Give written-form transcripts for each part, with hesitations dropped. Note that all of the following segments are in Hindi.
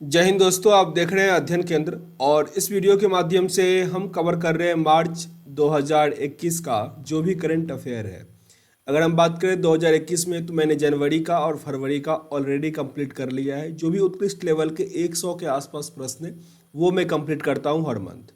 जय हिंद दोस्तों, आप देख रहे हैं अध्ययन केंद्र और इस वीडियो के माध्यम से हम कवर कर रहे हैं मार्च 2021 का जो भी करंट अफेयर है। अगर हम बात करें 2021 में तो मैंने जनवरी का और फरवरी का ऑलरेडी कंप्लीट कर लिया है। जो भी उत्कृष्ट लेवल के 100 के आसपास प्रश्न है वो मैं कंप्लीट करता हूँ हर मंथ।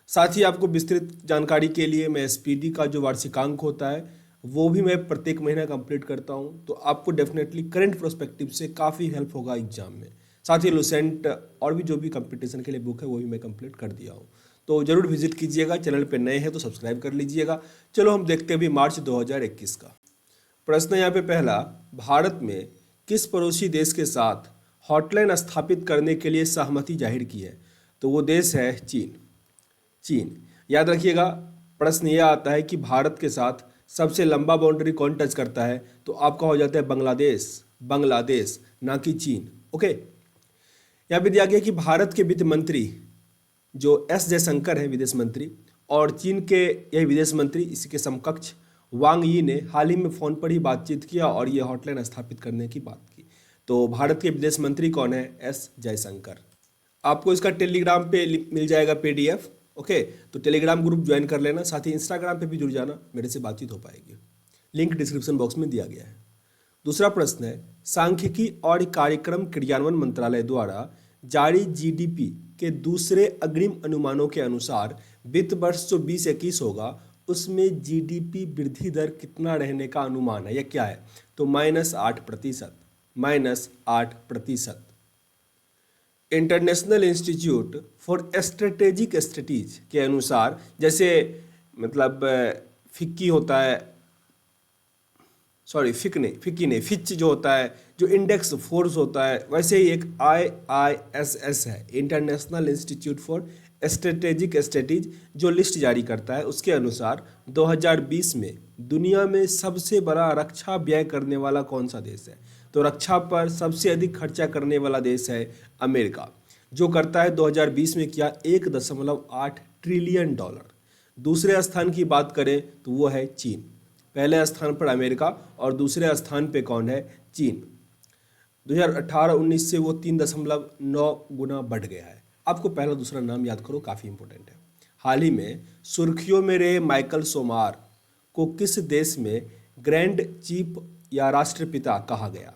साथ ही आपको विस्तृत जानकारी के लिए मैं एसपीडी का जो वार्षिकांक होता है वो भी मैं प्रत्येक महीना कंप्लीट करता हूँ, तो आपको डेफिनेटली करंट प्रोस्पेक्टिव से काफ़ी हेल्प होगा एग्जाम में। साथ ही लुसेंट और भी जो भी कंपटीशन के लिए बुक है वो भी मैं कंप्लीट कर दिया हूँ, तो ज़रूर विजिट कीजिएगा। चैनल पे नए हैं तो सब्सक्राइब कर लीजिएगा। चलो हम देखते हैं अभी मार्च 2021 का प्रश्न। यहाँ पे पहला, भारत में किस पड़ोसी देश के साथ हॉटलाइन स्थापित करने के लिए सहमति जाहिर की है? तो वो देश है चीन। चीन, याद रखिएगा। प्रश्न यह आता है कि भारत के साथ सबसे लंबा बाउंड्री कौन टच करता है, तो आपका हो जाता है बांग्लादेश। बांग्लादेश, ना कि चीन। ओके, यहाँ पे दिया गया कि भारत के वित्त मंत्री जो एस जयशंकर है विदेश मंत्री, और चीन के यही विदेश मंत्री इसी के समकक्ष वांग यी ने हाल ही में फ़ोन पर ही बातचीत किया और ये हॉटलाइन स्थापित करने की बात की। तो भारत के विदेश मंत्री कौन है? एस जयशंकर। आपको इसका टेलीग्राम पे मिल जाएगा पीडीएफ। ओके, तो टेलीग्राम ग्रुप ज्वाइन कर लेना, साथ ही इंस्टाग्राम पे भी जुड़ जाना, मेरे से बातचीत हो पाएगी। लिंक डिस्क्रिप्शन बॉक्स में दिया गया है। दूसरा प्रश्न है, सांख्यिकी और कार्यक्रम क्रियान्वयन मंत्रालय द्वारा जारी जीडीपी के दूसरे अग्रिम अनुमानों के अनुसार वित्त वर्ष जो 2021 होगा उसमें जीडीपी वृद्धि दर कितना रहने का अनुमान है? यह क्या है? तो -8%। -8%। International institute for strategic studies के अनुसार, जैसे मतलब फिक्की होता है, सॉरी फिक्की नहीं, फिच जो होता है, जो इंडेक्स फोर्स होता है, वैसे ही एक IISS है, international institute for strategic studies, जो लिस्ट जारी करता है। उसके अनुसार 2020 में दुनिया में सबसे बड़ा रक्षा व्यय करने वाला कौन सा देश है? तो रक्षा पर सबसे अधिक खर्चा करने वाला देश है अमेरिका, जो करता है 2020 में किया $1.8 ट्रिलियन। दूसरे स्थान की बात करें तो वो है चीन। पहले स्थान पर अमेरिका और दूसरे स्थान पे कौन है? चीन। 2018-19 से वो 3.9 गुना बढ़ गया है। आपको पहला दूसरा नाम याद करो, काफ़ी इंपॉर्टेंट है। हाल ही में सुर्खियों में रहे माइकल सोमार को किस देश में ग्रैंड चीफ या राष्ट्रपिता कहा गया?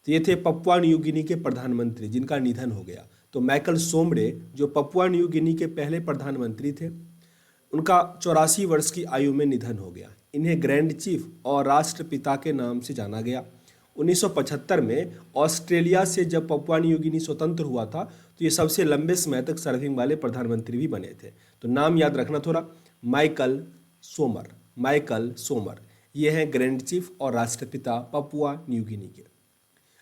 तो ये थे पपुआ न्यू गिनी के प्रधानमंत्री जिनका निधन हो गया। तो माइकल सोमरे जो पपुआ न्यू गिनी के पहले प्रधानमंत्री थे, उनका 84 वर्ष की आयु में निधन हो गया। इन्हें ग्रैंड चीफ और राष्ट्रपिता के नाम से जाना गया। 1975 में ऑस्ट्रेलिया से जब पपुआ न्यू गिनी स्वतंत्र हुआ था तो ये सबसे लंबे समय तक सर्विंग वाले प्रधानमंत्री भी बने थे। तो नाम याद रखना थोड़ा, माइकल सोमर। माइकल सोमर ये हैं ग्रैंड चीफ और राष्ट्रपिता पपुआ न्यू गिनी के।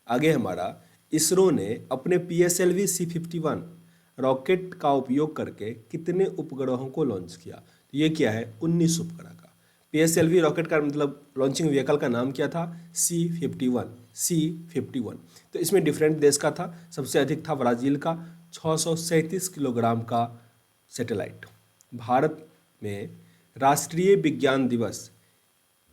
आगे हमारा, इसरो ने अपने PSLV C51 रॉकेट का उपयोग करके कितने उपग्रहों को लॉन्च किया? तो ये क्या है? 19 उपग्रह का। PSLV रॉकेट का मतलब लॉन्चिंग व्हीकल का नाम क्या था? C51। तो इसमें डिफरेंट देश का था। सबसे अधिक था ब्राज़ील का, 637 किलोग्राम का सैटेलाइट। भारत में राष्ट्रीय विज्ञान दिवस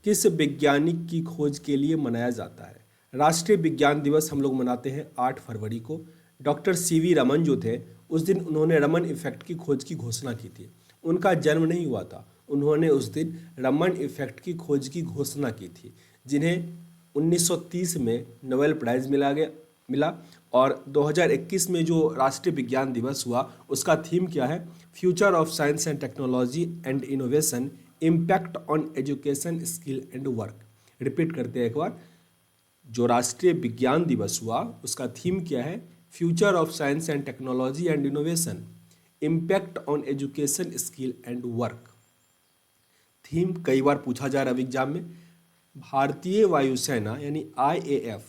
किस वैज्ञानिक की खोज के लिए मनाया जाता है? राष्ट्रीय विज्ञान दिवस हम लोग मनाते हैं 8 फरवरी को। डॉक्टर CV रमन जो थे, उस दिन उन्होंने रमन इफेक्ट की खोज की घोषणा की थी। उनका जन्म नहीं हुआ था, उन्होंने उस दिन रमन इफेक्ट की खोज की घोषणा की थी, जिन्हें 1930 में नोबेल प्राइज़ मिला। और 2021 में जो राष्ट्रीय विज्ञान दिवस हुआ उसका थीम क्या है? Future of science and technology and innovation, impact on education, skill and work. Repeat करते हैं एक बार, जो राष्ट्रीय विज्ञान दिवस हुआ उसका थीम क्या है? Future of science and technology and innovation, impact on education, skill and work. Theme कई बार पूछा जा रहा है एग्जाम में। भारतीय वायुसेना यानी IAF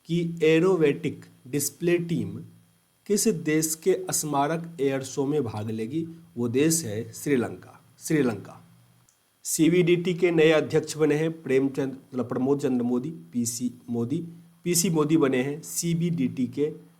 की एरोबेटिक डिस्प्ले टीम किस देश के स्मारक एयर शो में भाग लेगी? वो देश है श्रीलंका। श्रीलंका। CBDT के नए अध्यक्ष बने हैं प्रमोद चंद्र मोदी, PC मोदी बने हैं CBDT के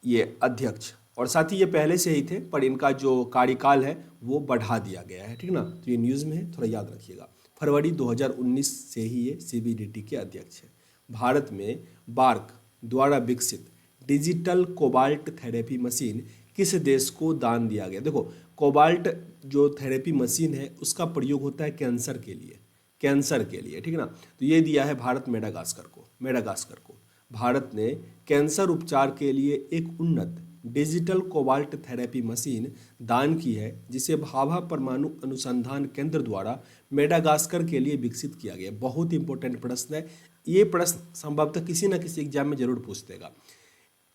ये अध्यक्ष। और साथ ही ये पहले से ही थे पर इनका जो कार्यकाल है वो बढ़ा दिया गया है, ठीक ना? तो ये न्यूज़ में है, थोड़ा याद रखिएगा। फरवरी 2019 से ही ये CBDT के अध्यक्ष है। भारत में बार्क द्वारा विकसित डिजिटल कोबाल्ट थेरेपी मशीन किस देश को दान दिया गया? देखो, कोबाल्ट जो थेरेपी मशीन है उसका प्रयोग होता है कैंसर के लिए, कैंसर के लिए, ठीक है ना। तो ये दिया है भारत मेडागास्कर को, मेडागास्कर को। भारत ने कैंसर उपचार के लिए एक उन्नत डिजिटल कोबाल्ट थेरेपी मशीन दान की है, जिसे भाभा परमाणु अनुसंधान केंद्र द्वारा मेडागास्कर के लिए विकसित किया गया। बहुत इंपॉर्टेंट प्रश्न है ये, प्रश्न संभवतः किसी न किसी एग्जाम में जरूर पूछ देगा।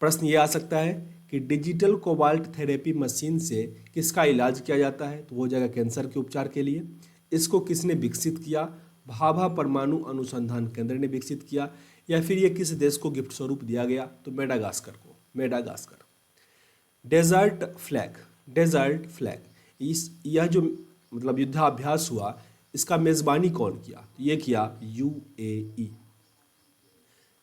प्रश्न ये आ सकता है कि डिजिटल कोबाल्ट थेरेपी मशीन से किसका इलाज किया जाता है? तो वो जाएगा कैंसर के उपचार के लिए। इसको किसने विकसित किया? भाभा परमाणु अनुसंधान केंद्र ने विकसित किया। या फिर ये किस देश को गिफ्ट स्वरूप दिया गया? तो मेडागास्कर को, Madagascar. Desert flag, desert flag, इस यह जो मतलब युद्धाभ्यास हुआ इसका मेजबानी कौन किया? ये किया यूएई।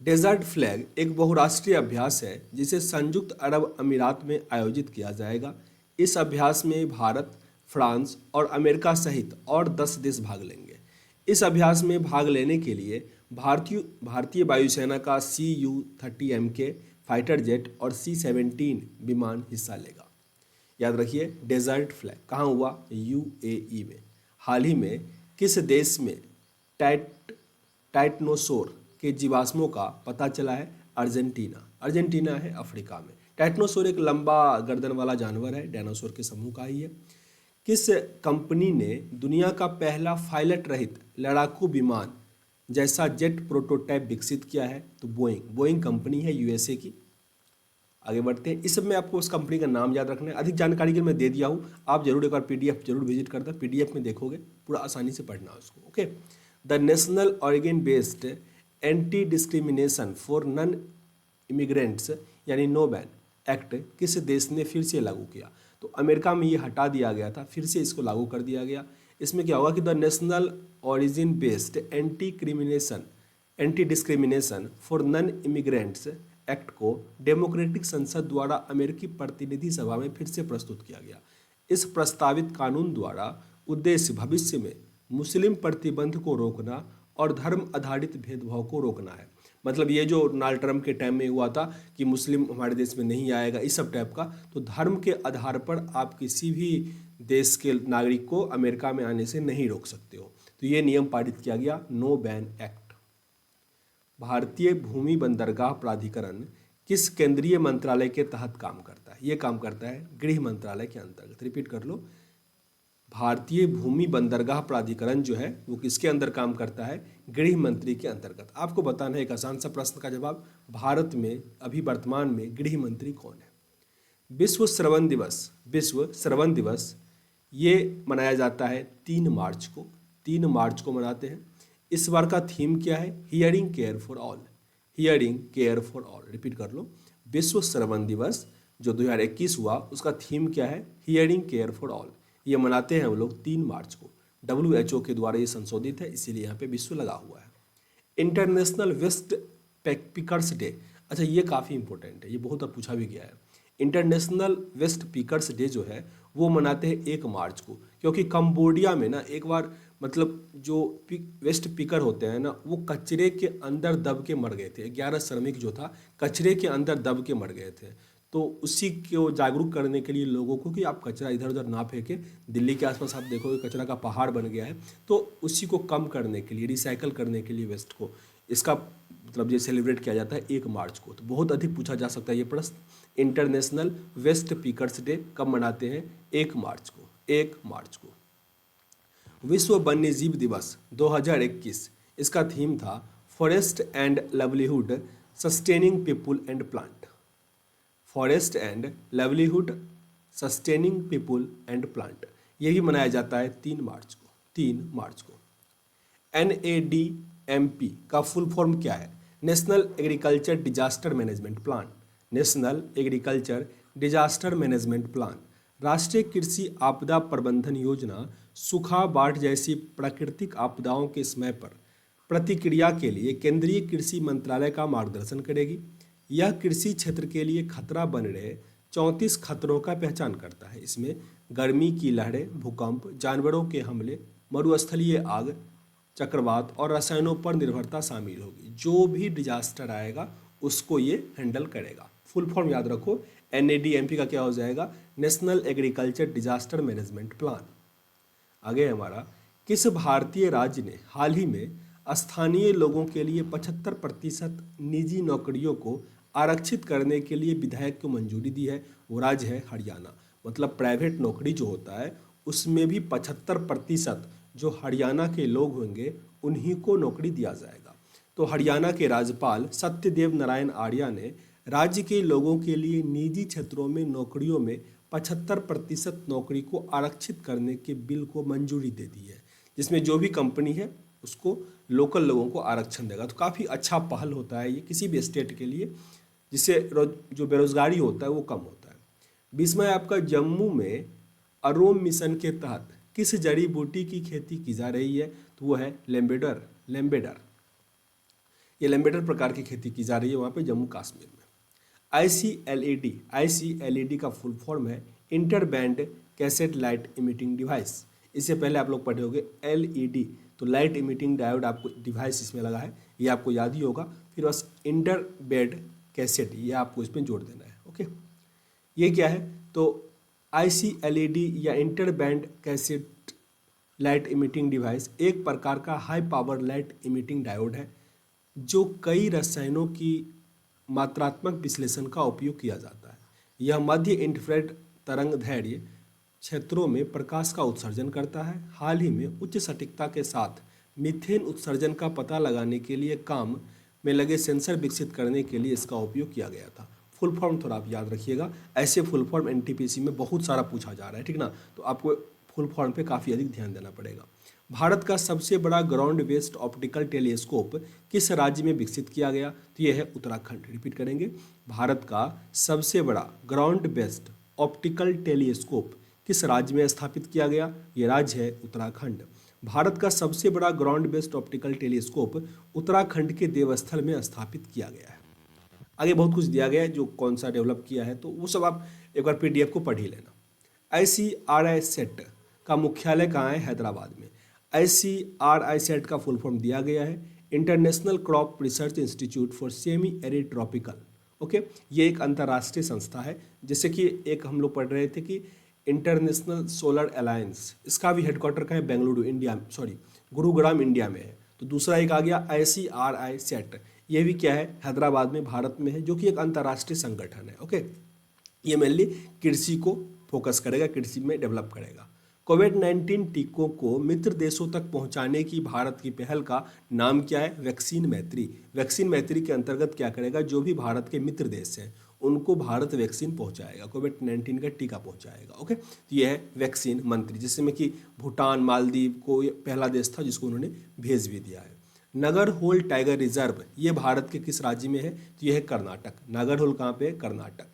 डेजर्ट फ्लैग एक बहुराष्ट्रीय अभ्यास है जिसे संयुक्त अरब अमीरात में आयोजित किया जाएगा। इस अभ्यास में भारत, फ्रांस और अमेरिका सहित और 10 देश भाग लेंगे। इस अभ्यास में भाग लेने के लिए भारतीय वायुसेना का CU-30MK फाइटर जेट और C-17 विमान हिस्सा लेगा। याद रखिए, डेजर्ट फ्लैग कहाँ हुआ? यूएई में। हाल ही में किस देश में टाइटनोसोर के जीवाश्मों का पता चला है? अर्जेंटीना, अर्जेंटीना है अफ्रीका में। टाइटनोसोर एक लंबा गर्दन वाला जानवर है, डायनासोर के समूह का ही है। किस कंपनी ने दुनिया का पहला पायलट रहित लड़ाकू विमान जैसा जेट प्रोटोटाइप विकसित किया है? तो बोइंग, बोइंग कंपनी है यूएसए की। आगे बढ़ते हैं। इस सब में आपको उस कंपनी का नाम याद रखना है। अधिक जानकारी के लिए मैं दे दिया हूँ, आप जरूर एक बार पीडीएफ जरूर विजिट करना, पीडीएफ में देखोगे, पूरा आसानी से पढ़ना उसको। Okay. The national organ based anti discrimination for non immigrants यानी नो बैन एक्ट किस देश ने फिर से लागू किया? तो अमेरिका में ये हटा दिया गया था, फिर से इसको लागू कर दिया गया। इसमें क्या होगा कि the national origin based anti discrimination for non immigrants act को डेमोक्रेटिक संसद द्वारा अमेरिकी प्रतिनिधि सभा में फिर से प्रस्तुत किया गया। इस प्रस्तावित कानून द्वारा उद्देश्य भविष्य में मुस्लिम प्रतिबंध को रोकना और धर्म आधारित भेदभाव को रोकना है। मतलब ये जो डोनाल्ड ट्रंप के टाइम में हुआ था कि मुस्लिम हमारे देश में नहीं आएगा, इस सब टाइप का, तो धर्म के आधार पर आप किसी भी देश के नागरिक को अमेरिका में आने से नहीं रोक सकते हो। तो ये नियम पारित किया गया, नो बैन एक्ट। भारतीय भूमि बंदरगाह प्राधिकरण किस केंद्रीय मंत्रालय के तहत काम करता है? ये काम करता है गृह मंत्रालय के अंतर्गत। रिपीट कर लो, भारतीय भूमि बंदरगाह प्राधिकरण जो है वो किसके अंदर काम करता है? गृह मंत्री के अंतर्गत। आपको बताना है एक आसान सा प्रश्न का जवाब, भारत में अभी वर्तमान में गृह मंत्री कौन है? विश्व श्रवण दिवस, विश्व श्रवण दिवस ये मनाया जाता है 3 मार्च को, 3 मार्च को मनाते हैं। इस बार का थीम क्या है? Hearing care for all, hearing care for all. Repeat कर लो, विश्व श्रवण दिवस जो 2021 हुआ उसका थीम क्या है? Hearing care for all. ये मनाते हैं हम लोग 3 मार्च को। WHO के द्वारा ये संशोधित है, इसीलिए यहाँ पे विश्व लगा हुआ है। इंटरनेशनल वेस्ट पिकर्स डे, अच्छा ये काफ़ी इंपॉर्टेंट है, ये बहुत अब पूछा भी गया है। इंटरनेशनल वेस्ट पिकर्स डे जो है वो मनाते हैं 1 मार्च को, क्योंकि कंबोडिया में ना एक बार मतलब जो वेस्ट पिकर होते हैं ना वो कचरे के अंदर दब के मर गए थे। 11 श्रमिक जो था कचरे के अंदर दब के मर गए थे। तो उसी को जागरूक करने के लिए लोगों को कि आप कचरा इधर उधर ना फेंकें। दिल्ली के आसपास आप देखोगे कचरा का पहाड़ बन गया है, तो उसी को कम करने के लिए, रिसाइकल करने के लिए वेस्ट को, इसका मतलब ये सेलिब्रेट किया जाता है 1 मार्च को। तो बहुत अधिक पूछा जा सकता है ये प्रश्न, इंटरनेशनल वेस्ट पिकर्स डे कब मनाते हैं? 1 मार्च को, 1 मार्च को। विश्व वन्यजीव दिवस 2021, इसका थीम था forest and livelihood sustaining people and plant, forest and livelihood sustaining people and plant. ये भी मनाया जाता है 3 मार्च को, 3 मार्च को। NADMP का फुल फॉर्म क्या है? National agriculture disaster management plan, national agriculture disaster management plan. राष्ट्रीय कृषि आपदा प्रबंधन योजना सूखा, बाढ़ जैसी प्राकृतिक आपदाओं के समय पर प्रतिक्रिया के लिए केंद्रीय कृषि मंत्रालय का मार्गदर्शन करेगी। यह कृषि क्षेत्र के लिए खतरा बन रहे 34 खतरों का पहचान करता है। इसमें गर्मी की लहरें, भूकंप, जानवरों के हमले, मरुस्थलीय आग, चक्रवात और रसायनों पर निर्भरता शामिल होगी। जो भी डिजास्टर आएगा उसको ये हैंडल करेगा। फुल फॉर्म याद रखो, NADMP का क्या हो जाएगा, national agriculture disaster management plan. आगे हमारा, किस भारतीय राज्य ने हाल ही में स्थानीय लोगों के लिए 75% निजी नौकरियों को आरक्षित करने के लिए विधेयक को मंजूरी दी है? वो राज्य है हरियाणा। मतलब प्राइवेट नौकरी जो होता है उसमें भी 75% जो हरियाणा के लोग होंगे उन्हीं को नौकरी दिया जाएगा। तो हरियाणा के राज्यपाल सत्यदेव नारायण आर्य ने राज्य के लोगों के लिए निजी क्षेत्रों में नौकरियों में 75% नौकरी को आरक्षित करने के बिल को मंजूरी दे दी है, जिसमें जो भी कंपनी है उसको लोकल लोगों को आरक्षण देगा। तो काफ़ी अच्छा पहल होता है ये किसी भी स्टेट के लिए, जिससे जो बेरोजगारी होता है वो कम होता है। 20वां है आपका, जम्मू में अरोम मिशन के तहत किस जड़ी बूटी की खेती की जा रही है? तो वो है लेम्बेडर। ये लेम्बेडर प्रकार की खेती की जा रही है वहाँ पे जम्मू कश्मीर में। ICLED का फुल फॉर्म है inter band cassette light emitting device. इससे पहले आप लोग पढ़े होंगे LED, तो लाइट इमिटिंग डायोड आपको डिवाइस इसमें लगा है, ये आपको याद ही होगा। फिर बस इंटर बैंड कैसेट, ये आपको इसमें जोड़ देना है। ओके, ये क्या है? तो ICLED या inter band cassette light emitting device एक प्रकार का high power light emitting diode है जो कई रसायनों की मात्रात्मक विश्लेषण का उपयोग किया जाता है। यह मध्य इंफ्रारेड तरंग दैर्ध्य क्षेत्रों में प्रकाश का उत्सर्जन करता है। हाल ही में उच्च सटीकता के साथ मीथेन उत्सर्जन का पता लगाने के लिए काम में लगे सेंसर विकसित करने के लिए इसका उपयोग किया गया था। फुल फॉर्म थोड़ा आप याद रखिएगा, ऐसे फुल फॉर्म NTPC में बहुत सारा पूछा जा रहा है, ठीक ना, तो आपको फुल फॉर्म पे काफ़ी अधिक ध्यान देना पड़ेगा। भारत का सबसे बड़ा ग्राउंड बेस्ड ऑप्टिकल टेलीस्कोप किस राज्य में विकसित किया गया? तो यह है उत्तराखंड। रिपीट करेंगे, भारत का सबसे बड़ा ग्राउंड बेस्ड ऑप्टिकल टेलीस्कोप किस राज्य में स्थापित किया गया? ये राज्य है उत्तराखंड। भारत का सबसे बड़ा ground based optical telescope Uttarakhand के देवस्थल में स्थापित किया गया है। आगे बहुत कुछ दिया गया है जो कौन सा डेवलप किया है, तो वो सब आप एक बार PDF को पढ़ ही लेना। ICRISAT का मुख्यालय कहाँ है? हैदराबाद में। ICRISAT का फुल फॉर्म दिया गया है international crop research institute for semi arid tropical. Okay, ये एक अंतर्राष्ट्रीय संस्था है, जैसे कि एक हम लोग पढ़ रहे थे कि इंटरनेशनल सोलर अलायंस, इसका भी हेडक्वार्टर कहाँ है? बेंगलुरु इंडिया, गुरुग्राम इंडिया में है। तो दूसरा एक आ गया ICRISAT, ये भी क्या है? हैदराबाद में भारत में है, जो कि एक अंतर्राष्ट्रीय संगठन है। ओके, ये मेनली कृषि को फोकस करेगा, कृषि में डेवलप करेगा। कोविड-19 टीकों को मित्र देशों तक पहुंचाने की भारत की पहल का नाम क्या है? वैक्सीन मैत्री। वैक्सीन मैत्री के अंतर्गत क्या करेगा? जो भी भारत के मित्र देश हैं उनको भारत वैक्सीन पहुंचाएगा, कोविड-19 का टीका पहुंचाएगा। ओके, तो ये है वैक्सीन मंत्री, जिसमें कि भूटान, मालदीव को ये पहला देश था जिसको उन्होंने भेज भी दिया है। नागरहोल टाइगर रिजर्व ये भारत के किस राज्य में है? तो यह है कर्नाटक। नागरहोल कहाँ पे है? कर्नाटक।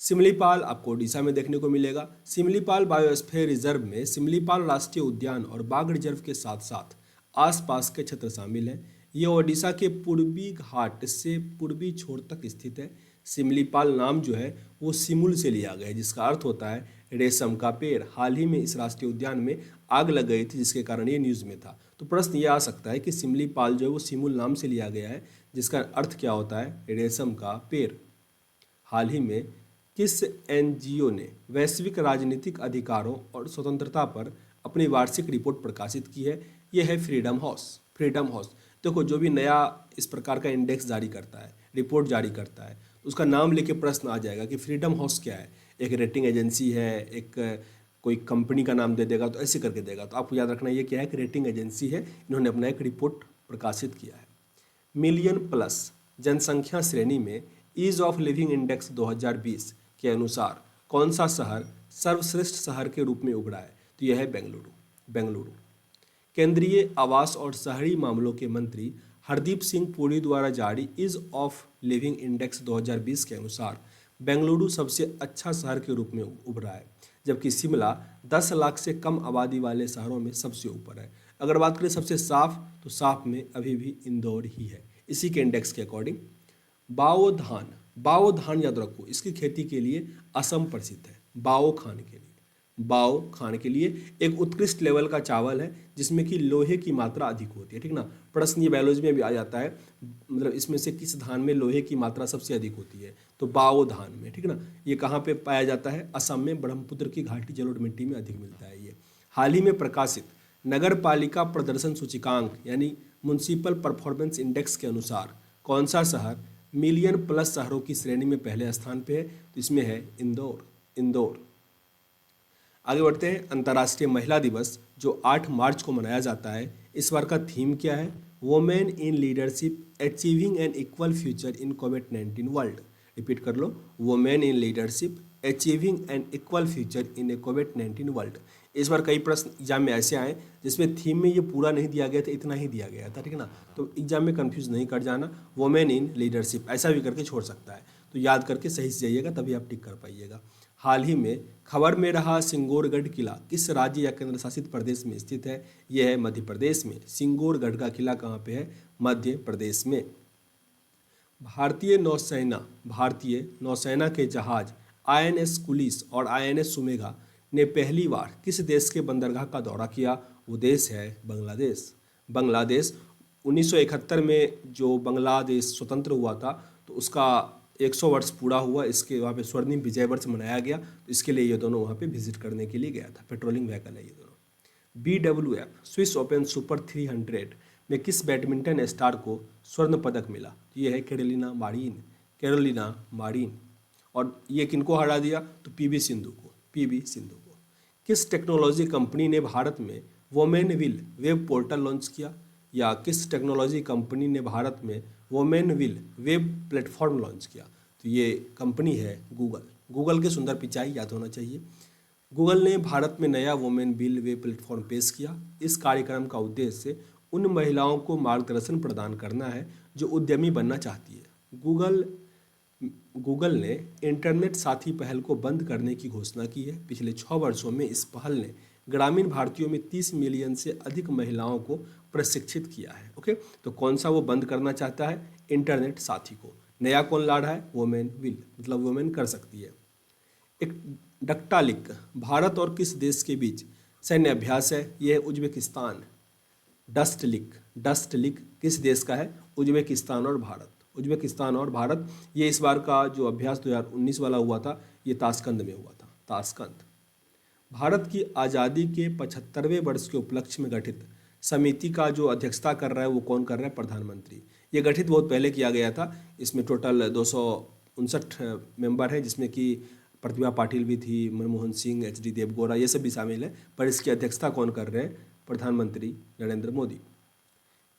सिमलीपाल आपको ओडिशा में देखने को मिलेगा। सिमलीपाल बायोस्फीयर रिजर्व में सिमलीपाल राष्ट्रीय उद्यान और बाघ रिजर्व के साथ साथ आसपास के क्षेत्र शामिल हैं। ये ओडिशा के पूर्वी घाट से पूर्वी छोर तक स्थित है। सिमलीपाल नाम जो है वो सिमुल से लिया गया है, जिसका अर्थ होता है रेशम का पेड़। हाल ही में इस राष्ट्रीय उद्यान में आग लग गई थी, जिसके कारण ये न्यूज़ में था। तो प्रश्न ये आ सकता है कि सिमलीपाल जो है वो सिमुल नाम से लिया गया है, जिसका अर्थ क्या होता है? रेशम का पेड़। हाल ही में किस NGO ने वैश्विक राजनीतिक अधिकारों और स्वतंत्रता पर अपनी वार्षिक रिपोर्ट प्रकाशित की है? यह है फ्रीडम हाउस। फ्रीडम हाउस, देखो जो भी नया इस प्रकार का इंडेक्स जारी करता है, रिपोर्ट जारी करता है, तो उसका नाम लेके प्रश्न आ जाएगा कि फ्रीडम हाउस क्या है। एक रेटिंग एजेंसी है, एक कोई कंपनी का नाम दे देगा, तो ऐसे करके देगा। तो आपको याद रखना ये क्या है? कि रेटिंग एजेंसी है, इन्होंने अपना एक रिपोर्ट प्रकाशित किया है। मिलियन प्लस जनसंख्या श्रेणी में ईज ऑफ लिविंग इंडेक्स 2020 के अनुसार कौन सा शहर सर्वश्रेष्ठ शहर के रूप में उभरा है? तो यह है बेंगलुरु। केंद्रीय आवास और शहरी मामलों के मंत्री हरदीप सिंह पुरी द्वारा जारी ईज ऑफ लिविंग इंडेक्स 2020 के अनुसार बेंगलुरु सबसे अच्छा शहर के रूप में उभरा है, जबकि शिमला 10 लाख से कम आबादी वाले शहरों में सबसे ऊपर है। अगर बात करें सबसे साफ, तो साफ में अभी भी इंदौर ही है, इसी के इंडेक्स के अकॉर्डिंग। बाओ धान याद रखो, इसकी खेती के लिए असम प्रसिद्ध है, बाओ खान के लिए। बाओ खान के लिए एक उत्कृष्ट लेवल का चावल है जिसमें कि लोहे की मात्रा अधिक होती है, ठीक ना। प्रश्न ये बायोलॉजी में भी आ जाता है, मतलब इसमें से किस धान में लोहे की मात्रा सबसे अधिक होती है, तो बाओ धान में, ठीक ना। ये कहाँ पे पाया जाता है, असम में ब्रह्मपुत्र की घाटी जलोढ़ मिट्टी में अधिक मिलता है ये। हाल ही में प्रकाशित नगर पालिका प्रदर्शन सूचकांक यानी म्युनिसिपल परफॉर्मेंस इंडेक्स के अनुसार कौन सा शहर मिलियन प्लस शहरों की श्रेणी में पहले स्थान पे है, तो इसमें है इंदौर। इंदौर। आगे बढ़ते हैं। अंतर्राष्ट्रीय महिला दिवस जो 8 मार्च को मनाया जाता है, इस बार का थीम क्या है, women in leadership achieving an equal future in कोविड-19 वर्ल्ड। रिपीट कर लो, women in leadership achieving an equal future in a कोविड-19 वर्ल्ड। इस बार कई प्रश्न एग्जाम में ऐसे आए जिसमें थीम में ये पूरा नहीं दिया गया था, इतना ही दिया गया था, ठीक है ना। तो एग्जाम में कंफ्यूज नहीं कर जाना, वोमेन इन लीडरशिप ऐसा भी करके छोड़ सकता है, तो याद करके सही से जाइएगा तभी आप टिक कर पाइएगा। हाल ही में खबर में रहा सिंगोरगढ़ किला किस राज्य या केंद्र शासित प्रदेश में स्थित है, यह है मध्य प्रदेश में। सिंगोरगढ़ का किला कहाँ पे है, मध्य प्रदेश में। भारतीय नौसेना के जहाज आईएनएस कुलिस और आईएनएस सुमेगा ने पहली बार किस देश के बंदरगाह का दौरा किया, वो देश है बांग्लादेश। बांग्लादेश 1971 में जो बांग्लादेश स्वतंत्र हुआ था, तो उसका 100 वर्ष पूरा हुआ, इसके वहाँ पे स्वर्णिम विजय वर्ष मनाया गया, तो इसके लिए ये दोनों वहाँ पे विजिट करने के लिए गया था। पेट्रोलिंग व्हीकल है ये दोनों। BWF स्विस ओपन सुपर 300 में किस बैडमिंटन स्टार को स्वर्ण पदक मिला, तो ये है कैरोलिना मारिन। Carolina Marin. और ये किनको हरा दिया, तो पीवी सिंधु को। पीवी सिंधु को। किस टेक्नोलॉजी कंपनी ने भारत में women will web portal launch किया, या किस टेक्नोलॉजी कंपनी ने भारत में women will web platform launch किया, तो ये कंपनी है गूगल। गूगल के सुंदर पिचाई याद होना चाहिए। गूगल ने भारत में नया वोमेन विल वेब प्लेटफॉर्म पेश किया। इस कार्यक्रम का उद्देश्य उन महिलाओं को मार्गदर्शन प्रदान करना है जो उद्यमी बनना चाहती है। गूगल ने इंटरनेट साथी पहल को बंद करने की घोषणा की है। पिछले 6 वर्षों में इस पहल ने ग्रामीण भारतीयों में 30 मिलियन से अधिक महिलाओं को प्रशिक्षित किया है। ओके, तो कौन सा वो बंद करना चाहता है, इंटरनेट साथी को। नया कौन ला रहा है, वोमेन विल, मतलब वोमेन कर सकती है। एक डक्टालिक भारत और किस देश के बीच सैन्य अभ्यास है, यह है उज्बेकिस्तान। डस्टलिक किस देश का है, उज्बेकिस्तान और भारत। उज्बेकिस्तान और भारत। ये इस बार का जो अभ्यास 2019 वाला हुआ था, ये ताशकंद में हुआ था। ताशकंद। भारत की आज़ादी के 75वें वर्ष के उपलक्ष्य में गठित समिति का जो अध्यक्षता कर रहा है वो कौन कर रहा है, प्रधानमंत्री। ये गठित बहुत पहले किया गया था। इसमें टोटल 259 मेंबर हैं, जिसमें कि प्रतिभा पाटिल भी थी, मनमोहन सिंह, HD देवगौड़ा, ये सब भी शामिल है। पर इसकी अध्यक्षता कौन कर रहे हैं, प्रधानमंत्री नरेंद्र मोदी।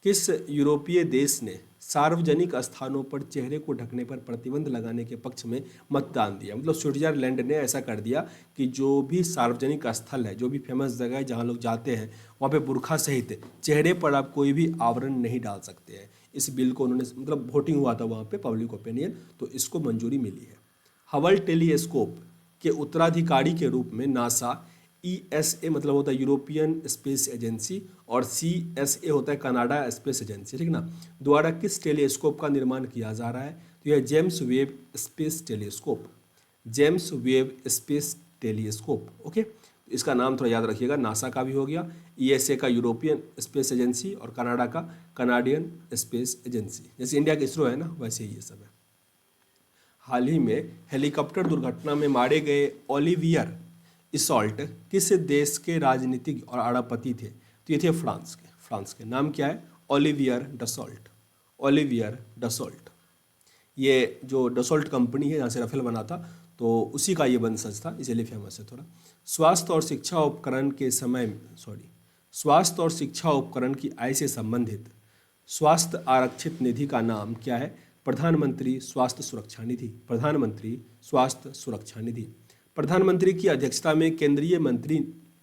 किस यूरोपीय देश ने सार्वजनिक स्थानों पर चेहरे को ढकने पर प्रतिबंध लगाने के पक्ष में मतदान दिया, मतलब स्विट्जरलैंड ने ऐसा कर दिया कि जो भी सार्वजनिक स्थल है, जो भी फेमस जगह है जहाँ लोग जाते हैं, वहाँ पे बुर्खा सहित चेहरे पर आप कोई भी आवरण नहीं डाल सकते हैं। इस बिल को उन्होंने, मतलब वोटिंग हुआ था वहाँ पे, पब्लिक ओपिनियन, तो इसको मंजूरी मिली है। हबल टेलीस्कोप के उत्तराधिकारी के रूप में नासा, ESA मतलब होता है यूरोपियन स्पेस एजेंसी, और CSA होता है कनाडा स्पेस एजेंसी, ठीक ना, द्वारा किस टेलीस्कोप का निर्माण किया जा रहा है, तो यह James Webb space telescope. James Webb space telescope. Okay, इसका नाम थोड़ा याद रखिएगा, नासा का भी हो गया, ESA का यूरोपियन स्पेस एजेंसी, और कनाडा का कनाडियन स्पेस एजेंसी। जैसे इंडिया का इसरो है ना, वैसे ही ये सब है। हाल ही में हेलीकॉप्टर दुर्घटना में मारे गए ओलिवियर इसॉल्ट किस देश के राजनीतिक और आड़ापति थे, तो ये थे फ्रांस के। फ्रांस के। नाम क्या है, ओलिवियर डसॉल्ट। Olivier Dassault. ये जो डसॉल्ट कंपनी है जहाँ से राफेल बना था, तो उसी का ये वंशज था, इसीलिए फेमस है थोड़ा। स्वास्थ्य और शिक्षा उपकरण की आय से संबंधित स्वास्थ्य आरक्षित निधि का नाम क्या है, प्रधानमंत्री स्वास्थ्य सुरक्षा निधि। प्रधानमंत्री स्वास्थ्य सुरक्षा निधि। प्रधानमंत्री की अध्यक्षता में केंद्रीय मंत्री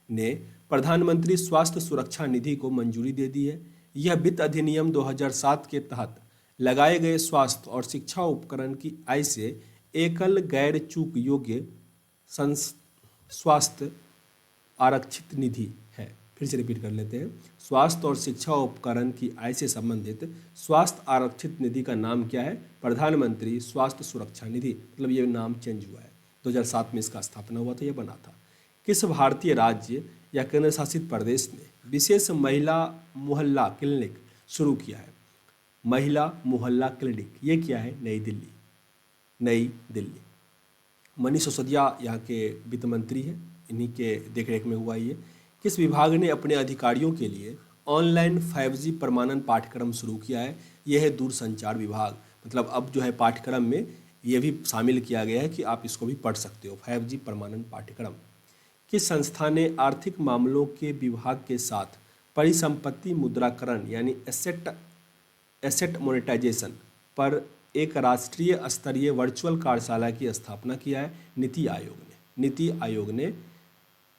ने प्रधानमंत्री स्वास्थ्य सुरक्षा निधि को मंजूरी दे दी है। यह वित्त अधिनियम 2007 के तहत लगाए गए स्वास्थ्य और शिक्षा उपकरण की आय से एकल गैर चूक योग्य स्वास्थ्य आरक्षित निधि है। फिर से रिपीट कर लेते हैं, स्वास्थ्य और शिक्षा उपकरण की आय से संबंधित स्वास्थ्य आरक्षित निधि का नाम क्या है, प्रधानमंत्री स्वास्थ्य सुरक्षा निधि। मतलब ये नाम चेंज हुआ है, 2007 में इसका स्थापना हुआ था, ये बना था। किस भारतीय राज्य या केंद्र शासित प्रदेश ने विशेष महिला मोहल्ला क्लिनिक शुरू किया है? महिला मोहल्ला क्लिनिक ये क्या है? नई दिल्ली। नई दिल्ली। मनीष सिसोदिया यहाँ के वित्त मंत्री हैं, इन्हीं के देखरेख में हुआ ये। किस विभाग ने अपने अधिकारियों के लिए ऑनलाइन 5G प्रमाणन पाठ्यक्रम शुरू किया है? यह है दूरसंचार विभाग। मतलब अब जो है पाठ्यक्रम में ये भी शामिल किया गया है कि आप इसको भी पढ़ सकते हो, 5G प्रमाणन पाठ्यक्रम। किस संस्था ने आर्थिक मामलों के विभाग के साथ परिसंपत्ति मुद्राकरण यानी एसेट मोनेटाइजेशन पर एक राष्ट्रीय स्तरीय वर्चुअल कार्यशाला की स्थापना किया है? नीति आयोग ने। नीति आयोग ने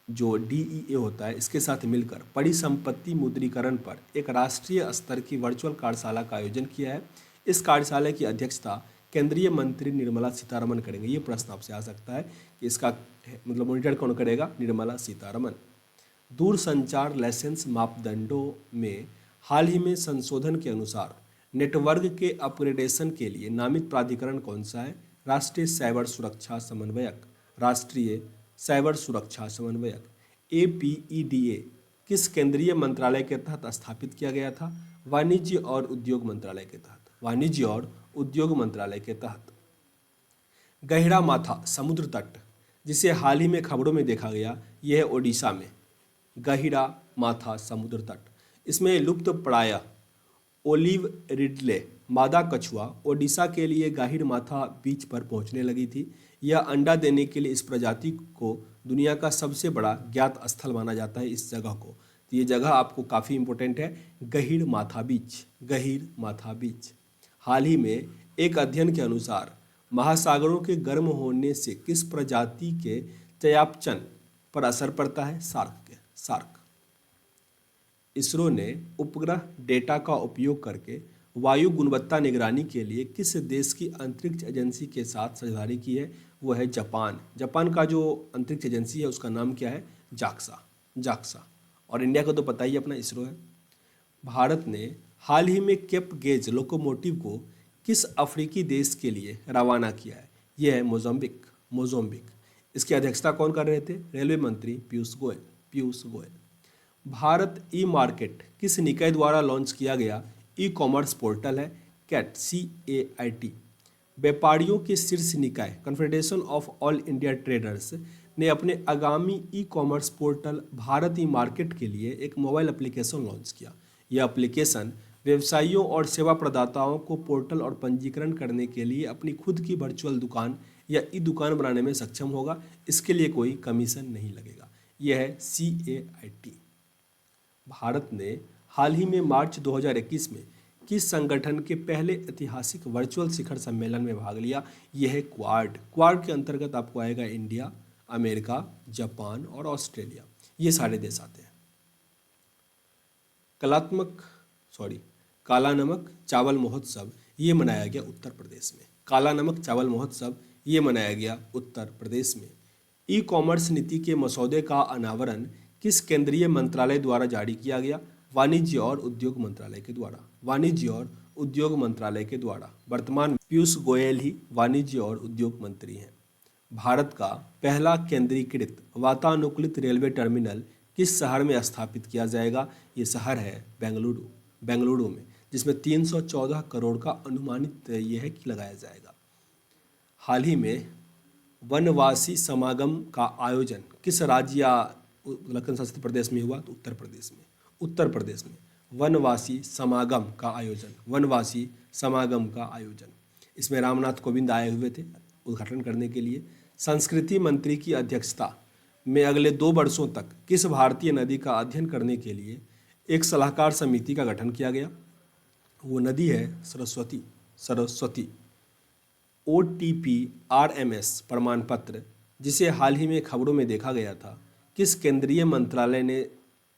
जो DEA होता है इसके साथ मिलकर परिसंपत्ति मुद्रीकरण पर एक राष्ट्रीय स्तर की वर्चुअल कार्यशाला का आयोजन किया है। इस कार्यशाला की अध्यक्षता केंद्रीय मंत्री निर्मला सीतारमण करेंगे। ये प्रश्न आपसे आ सकता है कि इसका मतलब मॉनिटर कौन करेगा? निर्मला सीतारमण। दूरसंचार लाइसेंस मापदंडों में हाल ही में संशोधन के अनुसार नेटवर्क के अपग्रेडेशन के लिए नामित प्राधिकरण कौन सा है? राष्ट्रीय साइबर सुरक्षा समन्वयक। राष्ट्रीय साइबर सुरक्षा समन्वयक APEDA किस केंद्रीय मंत्रालय के तहत स्थापित किया गया था? वाणिज्य और उद्योग मंत्रालय के तहत। वाणिज्य और उद्योग मंत्रालय के तहत। गहिरा माथा समुद्र तट जिसे हाल ही में खबरों में देखा गया, यह है ओडिशा में। गहिरा माथा समुद्र तट, इसमें लुप्त प्राय ओलिव रिडले मादा कछुआ ओडिशा के लिए गाहिर माथा बीच पर पहुंचने लगी थी। यह अंडा देने के लिए इस प्रजाति को दुनिया का सबसे बड़ा ज्ञात स्थल माना जाता है इस जगह को। तो ये जगह आपको काफ़ी इंपॉर्टेंट है, गहीर माथा बीच। गहीर माथा बीच। हाल ही में एक अध्ययन के अनुसार महासागरों के गर्म होने से किस प्रजाति के चयापचय पर असर पड़ता है? सार्क। इसरो ने उपग्रह डेटा का उपयोग करके वायु गुणवत्ता निगरानी के लिए किस देश की अंतरिक्ष एजेंसी के साथ साझेदारी की है? वो है जापान। जापान का जो अंतरिक्ष एजेंसी है उसका नाम क्या है? जाक्सा। और इंडिया को तो पता ही अपना इसरो है। भारत ने हाल ही में केप गेज लोकोमोटिव को किस अफ्रीकी देश के लिए रवाना किया है? यह है मोजाम्बिक। इसकी अध्यक्षता कौन कर रहे थे? रेलवे मंत्री पीयूष गोयल। भारत ई मार्केट किस निकाय द्वारा लॉन्च किया गया ई-कॉमर्स पोर्टल है? CAIT। व्यापारियों के शीर्ष निकाय confederation of all India traders ने अपने आगामी ई-कॉमर्स पोर्टल भारत ई मार्केट के लिए एक मोबाइल एप्लीकेशन लॉन्च किया। यह एप्लीकेशन व्यवसायियों और सेवा प्रदाताओं को पोर्टल और पंजीकरण करने के लिए अपनी खुद की वर्चुअल दुकान या ई दुकान बनाने में सक्षम होगा। इसके लिए कोई कमीशन नहीं लगेगा। यह है CAIT। भारत ने हाल ही में मार्च 2021 में किस संगठन के पहले ऐतिहासिक वर्चुअल शिखर सम्मेलन में भाग लिया? यह है क्वाड के अंतर्गत आपको आएगा इंडिया, अमेरिका, जापान और ऑस्ट्रेलिया, ये सारे देश आते हैं। काला नमक चावल महोत्सव ये मनाया गया उत्तर प्रदेश में। काला नमक चावल महोत्सव ये मनाया गया उत्तर प्रदेश में। ई-कॉमर्स नीति के मसौदे का अनावरण किस केंद्रीय मंत्रालय द्वारा जारी किया गया? वाणिज्य और उद्योग मंत्रालय के द्वारा। वाणिज्य और उद्योग मंत्रालय के द्वारा। वर्तमान पीयूष गोयल ही वाणिज्य और उद्योग मंत्री हैं। भारत का पहला केंद्रीकृत वातानुकूलित रेलवे टर्मिनल किस शहर में स्थापित किया जाएगा? ये शहर है बेंगलुरु में, जिसमें 314 करोड़ का अनुमानित ये है कि लगाया जाएगा। हाल ही में वनवासी समागम का आयोजन किस राज्य या केंद्र शासित प्रदेश में हुआ? तो उत्तर प्रदेश में वनवासी समागम का आयोजन। इसमें रामनाथ कोविंद आए हुए थे उद्घाटन करने के लिए। संस्कृति मंत्री की अध्यक्षता में अगले 2 वर्षों तक किस भारतीय नदी का अध्ययन करने के लिए एक सलाहकार समिति का गठन किया गया? वो नदी है सरस्वती। OTP RMS प्रमाण पत्र जिसे हाल ही में खबरों में देखा गया था, किस केंद्रीय मंत्रालय ने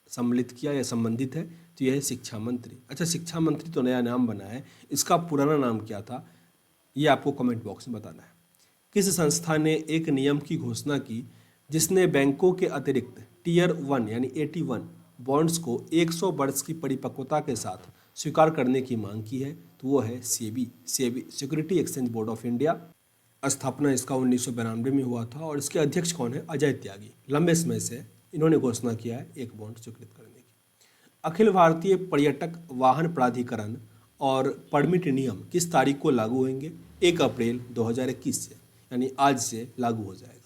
सम्मिलित किया या संबंधित है? तो यह है शिक्षा मंत्री। अच्छा, शिक्षा मंत्री तो नया नाम बना है, इसका पुराना नाम क्या था ये आपको कमेंट बॉक्स में बताना है। किस संस्था ने एक नियम की घोषणा की जिसने बैंकों के अतिरिक्त टियर 1 यानी 81 बॉन्ड्स को 100 वर्ष की परिपक्वता के साथ स्वीकार करने की मांग की है? तो वो है SEBI security exchange board of India. स्थापना इसका 1992 में हुआ था और इसके अध्यक्ष कौन है? अजय त्यागी। लंबे समय से इन्होंने घोषणा किया है 1 बॉन्ड स्वीकृत करने की। अखिल भारतीय पर्यटक वाहन प्राधिकरण और परमिट नियम किस तारीख को लागू होंगे? 1 अप्रैल 2021 से, यानी आज से लागू हो जाएगा।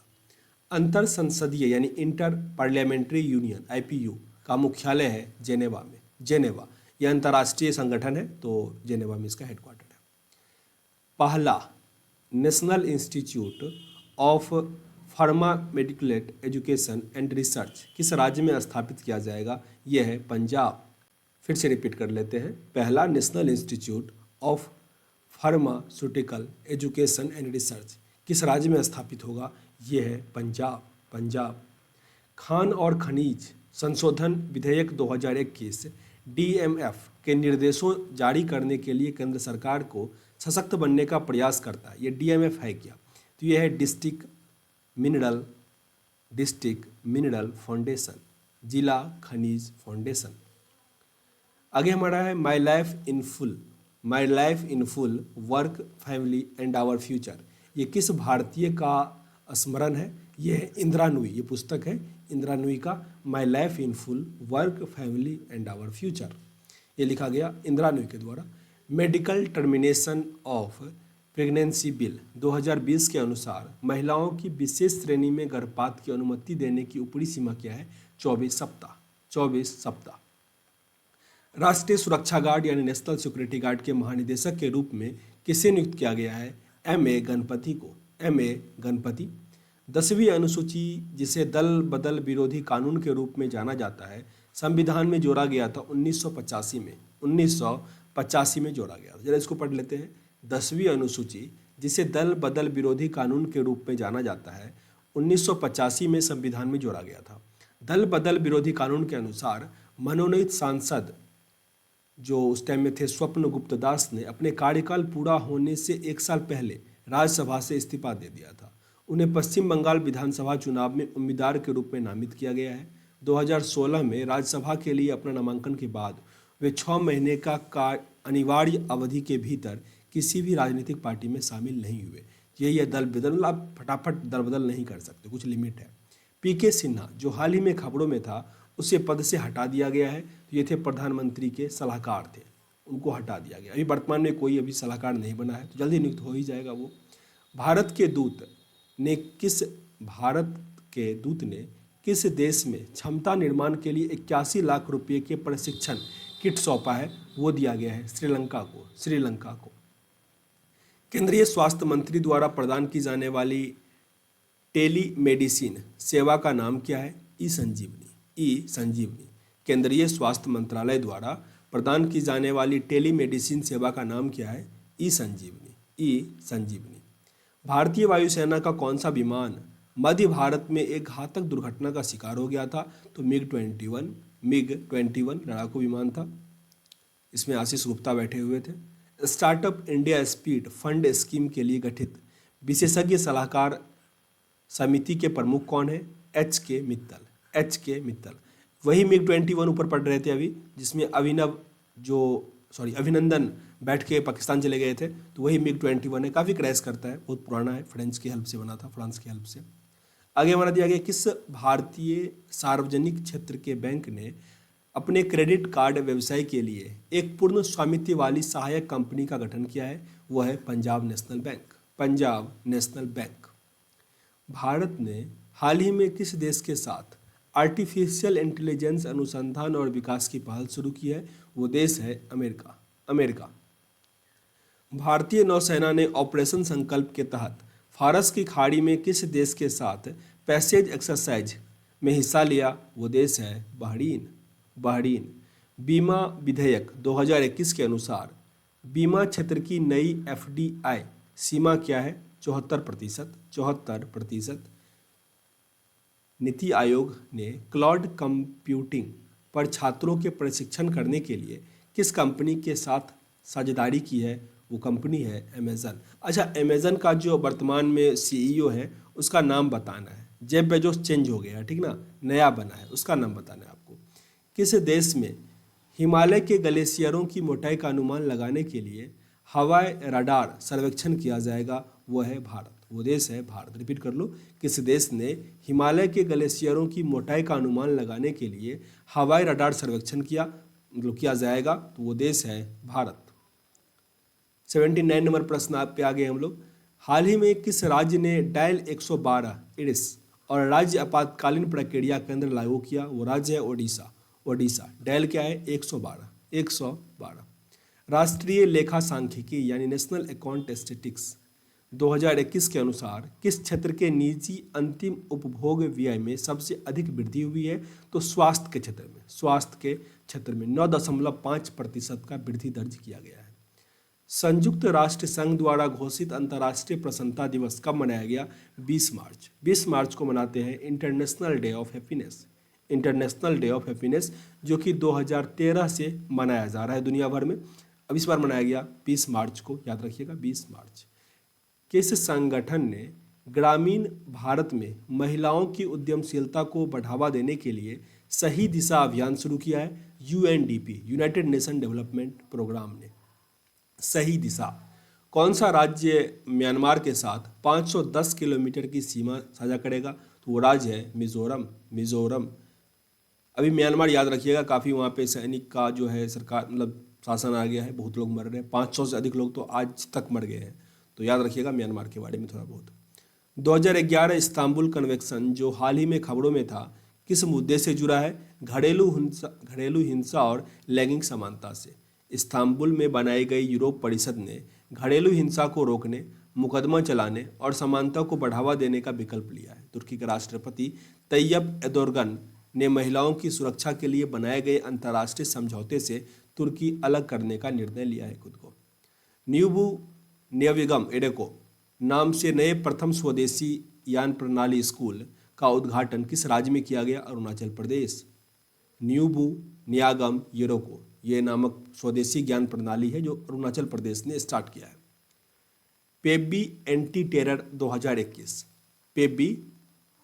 अंतर संसदीय यानी इंटर पार्लियामेंट्री यूनियन IPU का मुख्यालय है जेनेवा में। जेनेवा यह अंतर्राष्ट्रीय संगठन है, तो जेनेवा में इसका हेडक्वार्टर है। पहला national institute of pharmaceutical education and research किस राज्य में स्थापित किया जाएगा? यह है पंजाब। फिर से रिपीट कर लेते हैं। पहला national institute of pharmaceutical education and research किस राज्य में स्थापित होगा? यह है पंजाब। पंजाब। खान और खनिज संशोधन विधेयक 2021 DMF के निर्देशों जारी करने के लिए केंद्र सरकार को सशक्त बनने का प्रयास करता है। ये DMF है क्या? तो यह है डिस्ट्रिक्ट मिनरल फाउंडेशन, जिला खनिज फाउंडेशन। आगे हमारा है my life in full work family and our future. ये किस भारतीय का स्मरण है? ये है इंदिरा नूई। ये पुस्तक है इंदिरा नूई का my life in full work family and our future. ये लिखा गया इंदिरा नूई के द्वारा। Medical termination of pregnancy bill 2020 के अनुसार महिलाओं की विशेष श्रेणी में गर्भपात की अनुमति देने की ऊपरी सीमा क्या है? 24 सप्ताह। 24 सप्ताह। राष्ट्रीय सुरक्षा गार्ड यानी नेशनल सिक्योरिटी गार्ड के महानिदेशक के रूप में किसे नियुक्त किया गया है? MA गणपति को। MA गणपति। 10वीं अनुसूची जिसे दल बदल विरोधी कानून के रूप में जाना जाता है, संविधान में जोड़ा गया था 1985 में। 1985 में जोड़ा गया था। जरा इसको पढ़ लेते हैं। 10वीं अनुसूची जिसे दल बदल विरोधी कानून के रूप में जाना जाता है, 1985 में संविधान में जोड़ा गया था। दल बदल विरोधी कानून के अनुसार मनोनीत सांसद जो उस टाइम में थे स्वप्न गुप्त दास ने अपने कार्यकाल पूरा होने से 1 साल पहले राज्यसभा से इस्तीफा दे दिया था। उन्हें पश्चिम बंगाल विधानसभा चुनाव में उम्मीदवार के रूप में नामित किया गया है। 2016 में राज्यसभा के लिए अपना नामांकन के बाद वे 6 महीने का अनिवार्य अवधि के भीतर किसी भी राजनीतिक पार्टी में शामिल नहीं हुए। यही दल बदल, आप फटाफट दल बदल नहीं कर सकते, कुछ लिमिट है। PK सिन्हा जो हाल ही में खबरों में था, उसे पद से हटा दिया गया है। तो ये थे प्रधानमंत्री के सलाहकार थे, उनको हटा दिया गया। अभी वर्तमान में कोई अभी सलाहकार नहीं बना है, तो जल्दी नियुक्त हो ही जाएगा वो। भारत के दूत ने किस देश में क्षमता निर्माण के लिए 81 लाख रुपये के प्रशिक्षण किट सौंपा है? वो दिया गया है श्रीलंका को। केंद्रीय स्वास्थ्य मंत्री द्वारा प्रदान की जाने वाली टेलीमेडिसिन सेवा का नाम क्या है? ई संजीवनी। केंद्रीय स्वास्थ्य मंत्रालय द्वारा प्रदान की जाने वाली टेलीमेडिसिन सेवा का नाम क्या है? ई संजीवनी। भारतीय वायुसेना का कौन सा विमान मध्य भारत में एक घातक दुर्घटना का शिकार हो गया था? तो MiG-21 लड़ाकू विमान था। इसमें आशीष गुप्ता बैठे हुए थे। Startup India speed fund scheme के लिए गठित विशेषज्ञ सलाहकार समिति के प्रमुख कौन है? HK मित्तल। वही MiG-21 ऊपर पढ़ रहे थे अभी, जिसमें अभिनंदन बैठ के पाकिस्तान चले गए थे, तो वही MiG-21 है। काफ़ी क्रैश करता है, बहुत पुराना है, फ्रांस की हेल्प से। आगे हमारा दिया गया किस भारतीय सार्वजनिक क्षेत्र के बैंक ने अपने क्रेडिट कार्ड व्यवसाय के लिए एक पूर्ण स्वामित्व वाली सहायक कंपनी का गठन किया है? वो है पंजाब नेशनल बैंक। भारत ने हाल ही में किस देश के साथ आर्टिफिशियल इंटेलिजेंस अनुसंधान और विकास की पहल शुरू की है? वो देश है अमेरिका। भारतीय नौसेना ने ऑपरेशन संकल्प के तहत फारस की खाड़ी में किस देश के साथ पैसेज एक्सरसाइज में हिस्सा लिया? वो देश है बहरीन। बीमा विधेयक 2021 के अनुसार बीमा क्षेत्र की नई FDI सीमा क्या है? 74%। नीति आयोग ने क्लाउड कंप्यूटिंग पर छात्रों के प्रशिक्षण करने के लिए किस कंपनी के साथ साझेदारी की है? वो कंपनी है अमेजन। अच्छा, अमेजन का जो वर्तमान में CEO है, उसका नाम बताना है। जेफ बेजोस चेंज हो गया, ठीक ना, नया बना है, उसका नाम बताना है आपको। किस देश में हिमालय के ग्लेशियरों की मोटाई का अनुमान लगाने के लिए हवाई रडार सर्वेक्षण किया जाएगा? वो है भारत। वो देश है भारत। रिपीट कर लो, किस देश ने हिमालय के ग्लेशियरों की मोटाई का अनुमान लगाने के लिए हवाई रडार सर्वेक्षण किया, मतलब किया जाएगा, तो वो देश है भारत। 79 नंबर प्रश्न आप पे आ गए हम लोग। हाल ही में किस राज्य ने डायल 112 इडिस और राज्य आपातकालीन प्रक्रिया केंद्र लागू किया? वो राज्य है ओडिशा। ओडिशा डायल क्या है? 112 112। राष्ट्रीय लेखा सांख्यिकी यानी नेशनल अकाउंट स्टेटिक्स 2021 के अनुसार किस क्षेत्र के निजी अंतिम उपभोग व्यय में सबसे अधिक वृद्धि हुई है? तो स्वास्थ्य के क्षेत्र में, स्वास्थ्य के क्षेत्र में 9.5% का वृद्धि दर्ज किया गया है। संयुक्त राष्ट्र संघ द्वारा घोषित अंतर्राष्ट्रीय प्रसन्नता दिवस कब मनाया गया? 20 मार्च। 20 मार्च को मनाते हैं international day of happiness. International day of happiness जो कि 2013 से मनाया जा रहा है दुनिया भर में। अब इस बार मनाया गया 20 मार्च को, याद रखिएगा 20 मार्च। किस संगठन ने ग्रामीण भारत में महिलाओं की उद्यमशीलता को बढ़ावा देने के लिए सही दिशा अभियान शुरू किया है? UNDP, United Nation development programme ने। सही दिशा। कौन सा राज्य म्यांमार के साथ 510 किलोमीटर की सीमा साझा करेगा? तो वो राज्य है मिजोरम। मिजोरम। अभी म्यांमार याद रखिएगा, काफ़ी वहाँ पे सैनिक का जो है सरकार मतलब शासन आ गया है, बहुत लोग मर रहे हैं, 500 से अधिक लोग तो आज तक मर गए हैं, तो याद रखिएगा म्यांमार के बारे में थोड़ा बहुत। 2011 इस्तांबुल कन्वेंशन जो हाल ही में खबरों में था, किस मुद्दे से जुड़ा है? घरेलू हिंसा और लैंगिक समानता से। इस्तांबुल में बनाई गई यूरोप परिषद ने घरेलू हिंसा को रोकने, मुकदमा चलाने और समानता को बढ़ावा देने का विकल्प लिया है। तुर्की के राष्ट्रपति तैयब एर्दोगन ने महिलाओं की सुरक्षा के लिए बनाए गए अंतर्राष्ट्रीय समझौते से तुर्की अलग करने का निर्णय लिया है खुद को। न्यूबू न्यविगम एडेको नाम से नए प्रथम स्वदेशी यान प्रणाली स्कूल का उद्घाटन किस राज्य में किया गया? अरुणाचल प्रदेश। न्यूबू न्यागम येरोको ये नामक स्वदेशी ज्ञान प्रणाली है जो अरुणाचल प्रदेश ने स्टार्ट किया है। पेबी एंटी टेरर 2021, पेबी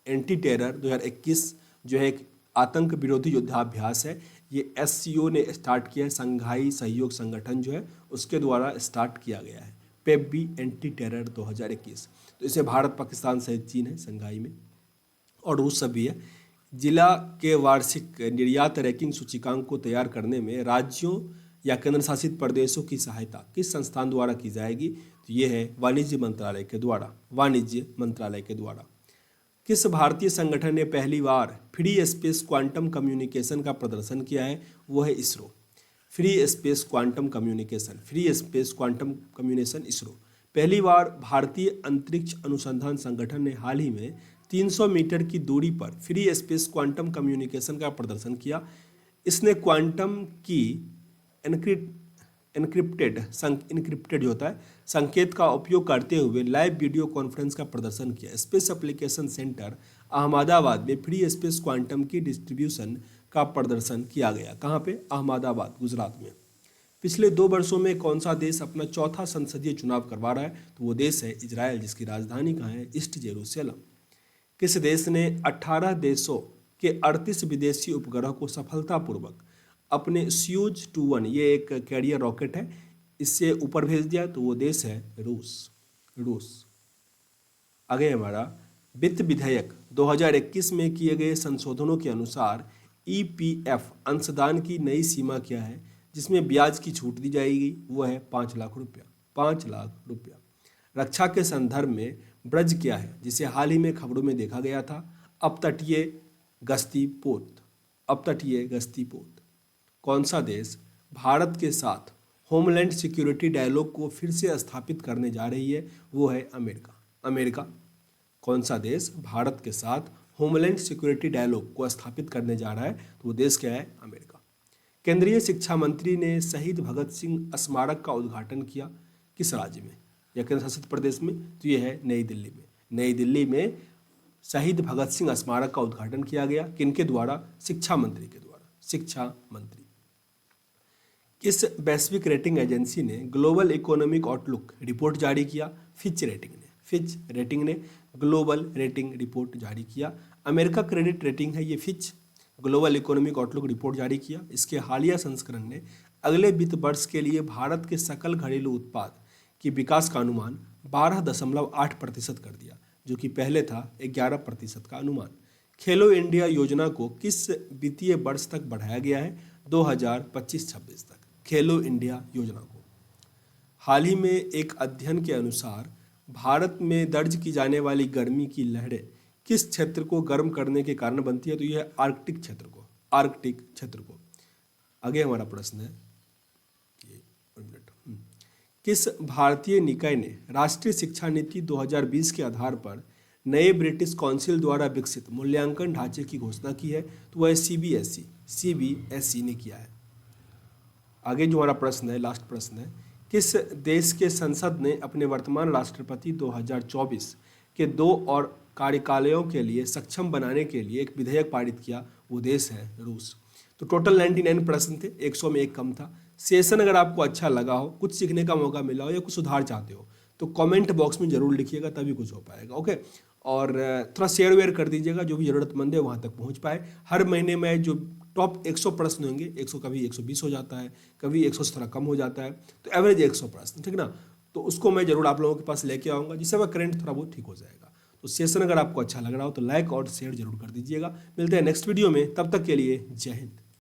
एंटी टेरर 2021 जो है एक आतंक विरोधी युद्धाभ्यास है। ये एससीओ ने स्टार्ट किया है, संघाई सहयोग संगठन जो है उसके द्वारा स्टार्ट किया गया है। पेबी एंटी टेरर 2021, तो इसे भारत, पाकिस्तान सहित चीन है संघाई में, और रूस सब भी है। जिला के वार्षिक निर्यात रैंकिंग सूचकांक को तैयार करने में राज्यों या केंद्र शासित प्रदेशों की सहायता किस संस्थान द्वारा की जाएगी? तो ये है वाणिज्य मंत्रालय के द्वारा। वाणिज्य मंत्रालय के द्वारा। किस भारतीय संगठन ने पहली बार फ्री स्पेस क्वांटम कम्युनिकेशन का प्रदर्शन किया है? वो है ISRO. Free space quantum communication, free space quantum communication ISRO. पहली बार भारतीय अंतरिक्ष अनुसंधान संगठन ने हाल ही में 300 मीटर की दूरी पर फ्री स्पेस क्वांटम कम्युनिकेशन का प्रदर्शन किया। इसने क्वांटम की इनक्रिप्टेड होता है संकेत का उपयोग करते हुए लाइव वीडियो कॉन्फ्रेंस का प्रदर्शन किया। स्पेस एप्लीकेशन सेंटर अहमदाबाद में फ्री स्पेस क्वांटम की डिस्ट्रीब्यूशन का प्रदर्शन किया गया। कहाँ पे? अहमदाबाद, गुजरात में। पिछले 2 वर्षों में कौन सा देश अपना चौथा संसदीय चुनाव करवा रहा है? तो वो देश है इजराइल, जिसकी राजधानी कहाँ है? East Jerusalem. किस देश ने 18 देशों के 38 विदेशी उपग्रह को सफलतापूर्वक अपने सोयूज 21, ये एक कैरियर रॉकेट है, इससे ऊपर भेज दिया? तो वो देश है रूस। रूस। आगे हमारा वित्त विधेयक 2021 में किए गए संशोधनों के अनुसार ईपीएफ अंशदान की नई सीमा क्या है जिसमें ब्याज की छूट दी जाएगी? वो है 5 लाख रुपया। 5 लाख रुपया। रक्षा के संदर्भ में ब्रज क्या है जिसे हाल ही में खबरों में देखा गया था? अपतटीय गश्ती पोत। अपतटीय गश्ती पोत। कौन सा देश भारत के साथ होमलैंड सिक्योरिटी डायलॉग को फिर से स्थापित करने जा रही है? वो है अमेरिका। अमेरिका। कौन सा देश भारत के साथ होमलैंड सिक्योरिटी डायलॉग को स्थापित करने जा रहा है? तो वो देश क्या है? अमेरिका। केंद्रीय शिक्षा मंत्री ने शहीद भगत सिंह स्मारक का उद्घाटन किया किस राज्य में या केंद्र शासित प्रदेश में? तो ये है नई दिल्ली में। नई दिल्ली में शहीद भगत सिंह स्मारक का उद्घाटन किया गया। किनके द्वारा? शिक्षा मंत्री के द्वारा। शिक्षा मंत्री। किस वैश्विक रेटिंग एजेंसी ने ग्लोबल इकोनॉमिक आउटलुक रिपोर्ट जारी किया? फिच रेटिंग ने। फिच रेटिंग ने ग्लोबल रेटिंग रिपोर्ट जारी किया। अमेरिका क्रेडिट रेटिंग है ये Fitch, global economic outlook report जारी किया। इसके हालिया संस्करण ने अगले वित्त वर्ष के लिए भारत के सकल घरेलू उत्पाद कि विकास का अनुमान 12.8% कर दिया, जो कि पहले था 11% का अनुमान। खेलो इंडिया योजना को किस वित्तीय वर्ष तक बढ़ाया गया है? 2025-26 तक खेलो इंडिया योजना को। हाल ही में एक अध्ययन के अनुसार भारत में दर्ज की जाने वाली गर्मी की लहरें किस क्षेत्र को गर्म करने के कारण बनती है? तो यह है आर्कटिक क्षेत्र को, आर्कटिक क्षेत्र को। आगे हमारा प्रश्न है किस भारतीय निकाय ने राष्ट्रीय शिक्षा नीति 2020 के आधार पर नए ब्रिटिश काउंसिल द्वारा विकसित मूल्यांकन ढांचे की घोषणा की है? तो वह सीबीएसई ने किया है। आगे जो हमारा प्रश्न है, लास्ट प्रश्न है, किस देश के संसद ने अपने वर्तमान राष्ट्रपति 2024 के 2 और कार्यकालों के लिए सक्षम बनाने के लिए एक विधेयक पारित किया? वो देश है रूस। तो टोटल 99 प्रश्न थे, 100 में एक कम था। सेशन अगर आपको अच्छा लगा हो, कुछ सीखने का मौका मिला हो या कुछ सुधार चाहते हो तो कमेंट बॉक्स में जरूर लिखिएगा, तभी कुछ हो पाएगा। ओके, और थोड़ा शेयर वेयर कर दीजिएगा, जो भी ज़रूरतमंद है वहाँ तक पहुँच पाए। हर महीने में जो टॉप 100 प्रश्न होंगे, 100 कभी 120 हो जाता है, कभी 100 से थोड़ा कम हो जाता है, तो एवरेज 100 प्रश्न, ठीक ना, तो उसको मैं जरूर आप लोगों के पास लेके आऊँगा, जिससे वह करंट थोड़ा बहुत ठीक हो जाएगा। तो सेशन अगर आपको अच्छा लग रहा हो तो लाइक और शेयर जरूर कर दीजिएगा। मिलते हैं नेक्स्ट वीडियो में, तब तक के लिए जय हिंद।